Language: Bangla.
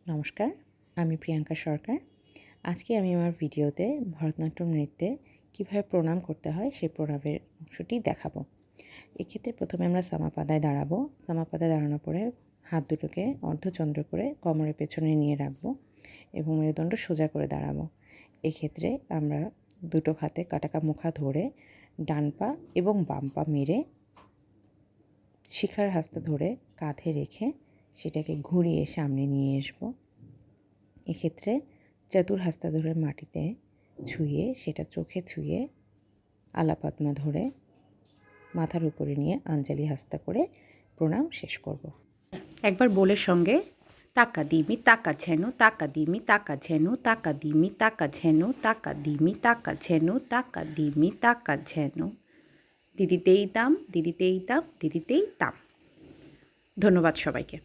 নমস্কার, আমি প্রিয়াঙ্কা সরকার। আজকে আমি আমার ভিডিওতে ভরতনাট্যম নৃত্যে কীভাবে প্রণাম করতে হয় সেই প্রণামের অংশটি দেখাবো। এক্ষেত্রে প্রথমে আমরা সামাপাদায় দাঁড়াবো। সামাপাদায় দাঁড়ানোর পরে হাত দুটোকে অর্ধচন্দ্র করে কোমরের পেছনে নিয়ে রাখবো এবং মেরুদণ্ড সোজা করে দাঁড়াবো। এক্ষেত্রে আমরা দুটো হাতে কাটাকা মুখা ধরে ডান পা এবং বাম পা মেরে শিখার হাতটা ধরে কাঁধে রেখে সেটাকে ঘুরিয়ে সামনে নিয়ে আসবো। এক্ষেত্রে চতুর্হাস্তা ধরে মাটিতে ছুঁয়ে সেটা চোখে ছুঁয়ে আলাপাতমা ধরে মাথার উপরে নিয়ে আঞ্জালি হাস্তা করে প্রণাম শেষ করব। একবার বোলের সঙ্গে তাকা দিমি তাকা ঝেনু তাকা দিমি তাকা ঝেনু তাকা দিমি তাকা ঝেনু তাকা দিমি তাকা ঝেনু তাকা দিমি তাকা ঝেনু দিদিতেই তাম দিদিতেই তাম দিদিতেই তাম। ধন্যবাদ সবাইকে।